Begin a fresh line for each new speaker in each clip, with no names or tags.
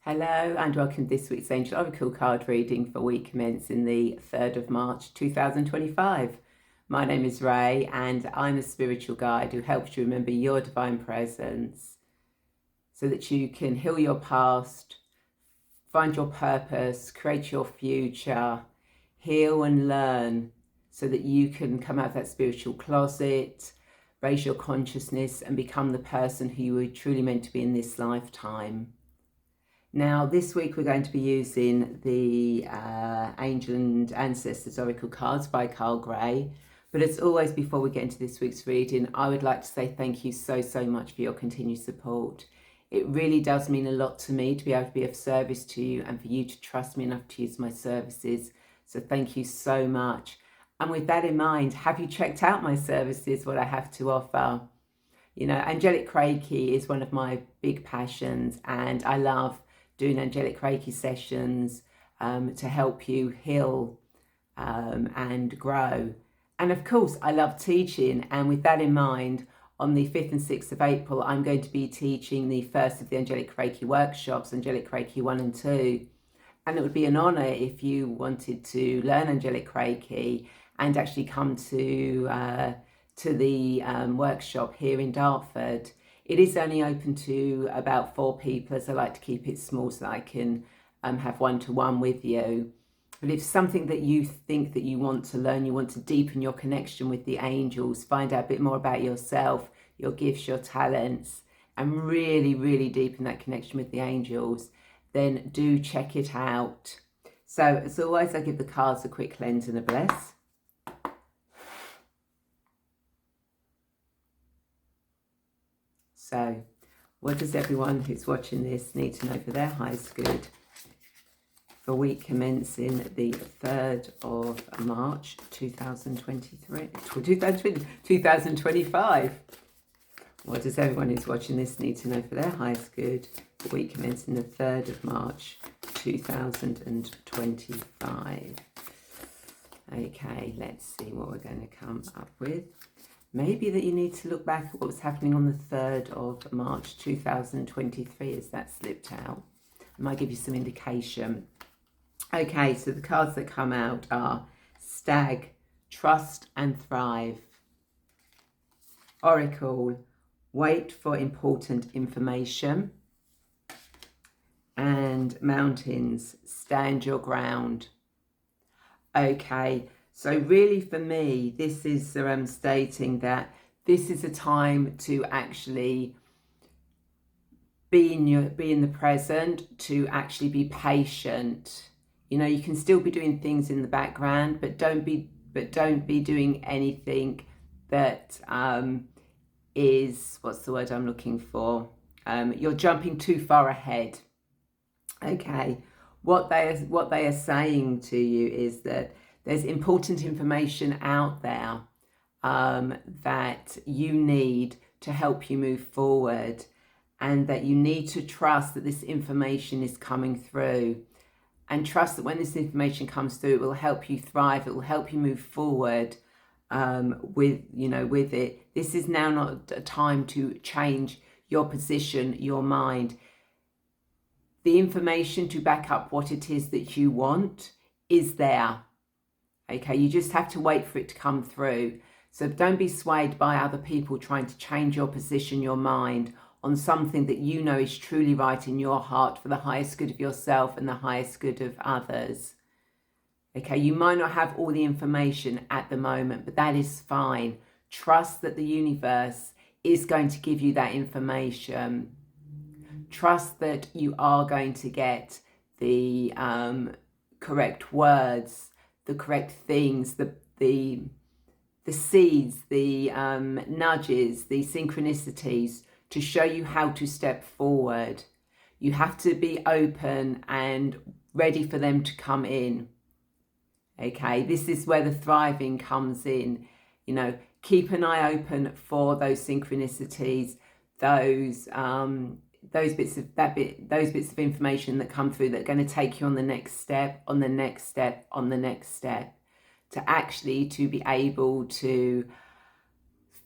Hello and welcome to this week's Angel Oracle card reading for week commencing the 3rd of March 2025. My name is Ray and I'm a spiritual guide who helps you remember your divine presence so that you can heal your past, find your purpose, create your future, heal and learn so that you can come out of that spiritual closet, raise your consciousness and become the person who you were truly meant to be in this lifetime. Now, this week we're going to be using the Angel and Ancestors Oracle cards by Carl Gray. But as always, before we get into this week's reading, I would like to say thank you so much for your continued support. It really does mean a lot to me to be able to be of service to you and for you to trust me enough to use my services. So thank you so much. And with that in mind, have you checked out my services, what I have to offer? You know, angelic Reiki is one of my big passions, and I love doing angelic Reiki sessions to help you heal and grow. And of course, I love teaching. And with that in mind, on the 5th and 6th of April, I'm going to be teaching the first of the angelic Reiki workshops, angelic Reiki 1 and 2. And it would be an honor if you wanted to learn angelic Reiki and actually come to the workshop here in Dartford. It is only open to about 4 people, as I like to keep it small so that I can have one-to-one with you. But if something that you think that you want to learn, you want to deepen your connection with the angels, find out a bit more about yourself, your gifts, your talents, and really deepen that connection with the angels, then do check it out. So as always, I give the cards a quick cleanse and a bless. So, what does everyone who's watching this need to know for their highest good for week commencing the 3rd of March 2025? What does everyone who's watching this need to know for their highest good for week commencing the 3rd of March 2025? Okay, let's see what we're going to come up with. Maybe that you need to look back at what was happening on the 3rd of March 2023 as that slipped out. I might give you some indication. Okay, so the cards that come out are Stag, Trust and Thrive. Oracle, Wait for Important Information. And Mountains, Stand Your Ground. Okay. So really for me, this is stating that this is a time to actually be in the present, to actually be patient. You know, you can still be doing things in the background, but don't be doing anything that is, what's the word I'm looking for? You're jumping too far ahead. Okay. What they are saying to you is that there's important information out there that you need to help you move forward, and that you need to trust that this information is coming through, and trust that when this information comes through, it will help you thrive. It will help you move forward with it. This is now not a time to change your position, your mind. The information to back up what it is that you want is there. Okay, you just have to wait for it to come through. So don't be swayed by other people trying to change your position, your mind on something that you know is truly right in your heart for the highest good of yourself and the highest good of others. Okay, you might not have all the information at the moment, but that is fine. Trust that the universe is going to give you that information. Trust that you are going to get the correct words, the correct things, the seeds, the nudges, the synchronicities to show you how to step forward. You have to be open and ready for them to come in. Okay, this is where the thriving comes in. You know, keep an eye open for those synchronicities, those bits of information that come through that are going to take you on the next step, on the next step, on the next step, to be able to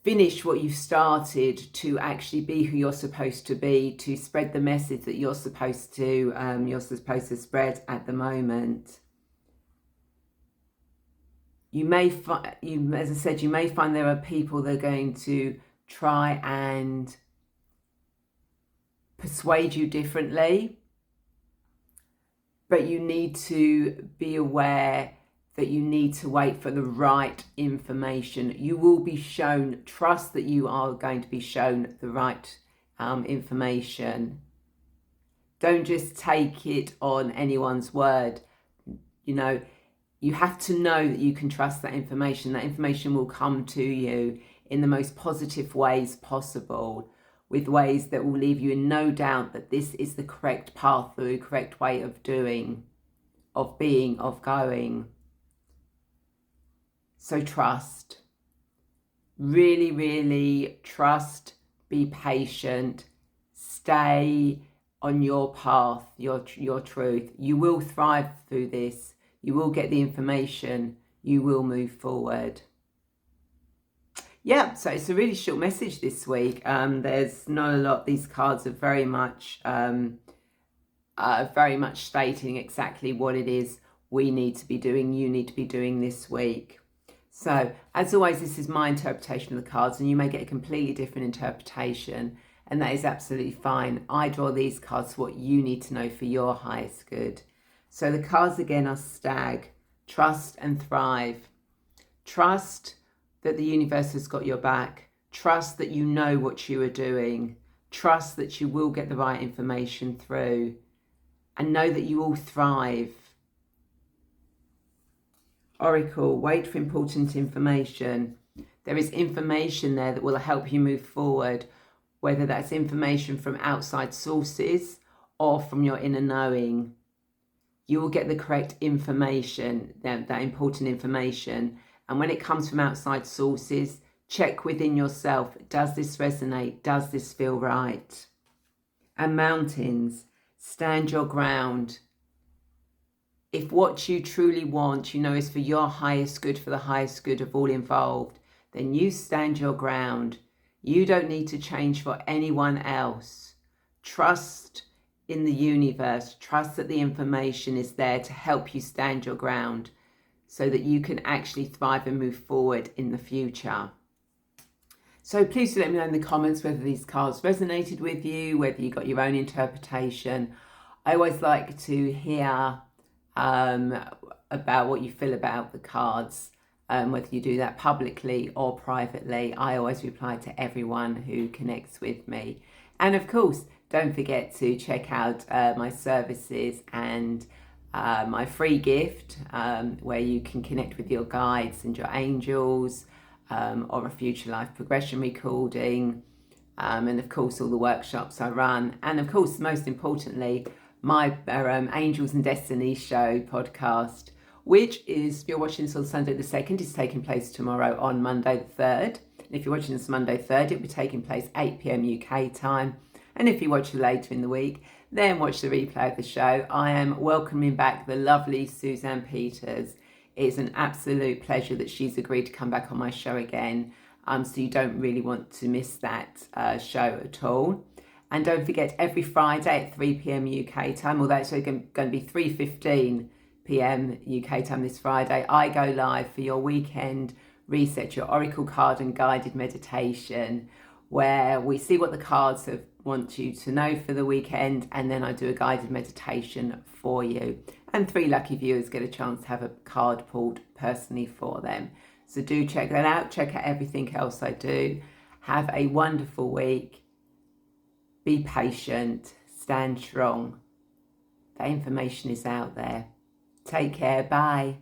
finish what you've started, to actually be who you're supposed to be, to spread the message that you're supposed to spread at the moment. You may find, as I said, you may find there are people that are going to try and persuade you differently, but you need to be aware that you need to wait for the right information. You will be shown, trust that you are going to be shown the right information. Don't just take it on anyone's word. You know, you have to know that you can trust that information. That information will come to you in the most positive ways possible, with ways that will leave you in no doubt that this is the correct path, the correct way of doing, of being, of going. So trust, really, really trust, be patient, stay on your path, your truth. You will thrive through this. You will get the information. You will move forward. Yeah, so it's a really short message this week. There's not a lot. These cards are very much stating exactly what it is we need to be doing, you need to be doing this week. So, as always, this is my interpretation of the cards, and you may get a completely different interpretation, and that is absolutely fine. I draw these cards for what you need to know for your highest good. So the cards again are Stag, trust and thrive. Trust that the universe has got your back. Trust that you know what you are doing. Trust that you will get the right information through, and know that you will thrive. Oracle, wait for important information. There is information there that will help you move forward, whether that's information from outside sources or from your inner knowing. You will get the correct information, that important information. And when it comes from outside sources, check within yourself. Does this resonate? Does this feel right? And mountains, stand your ground. If what you truly want, you know, is for your highest good, for the highest good of all involved, then you stand your ground. You don't need to change for anyone else. Trust in the universe. Trust that the information is there to help you stand your ground so that you can actually thrive and move forward in the future. So please do let me know in the comments whether these cards resonated with you, whether you got your own interpretation. I always like to hear about what you feel about the cards, whether you do that publicly or privately. I always reply to everyone who connects with me. And of course, don't forget to check out my services and my free gift, where you can connect with your guides and your angels, or a future life progression recording, and of course all the workshops I run, and of course most importantly my Angels and Destiny show podcast, which is, if you're watching this on Sunday the 2nd, is taking place tomorrow on Monday the 3rd. And if you're watching this Monday 3rd, it'll be taking place 8 p.m. UK time. And if you watch it later in the week, then watch the replay of the show. I am welcoming back the lovely Suzanne Peters. It's an absolute pleasure that she's agreed to come back on my show again. So you don't really want to miss that show at all. And don't forget, every Friday at 3 p.m. UK time, although it's going to be 3:15 p.m. UK time this Friday, I go live for your weekend reset, your oracle card and guided meditation, where we see what the cards want you to know for the weekend, and then I do a guided meditation for you. And 3 lucky viewers get a chance to have a card pulled personally for them. So do check that out. Check out everything else I do. Have a wonderful week. Be patient, stand strong. That information is out there. Take care, bye.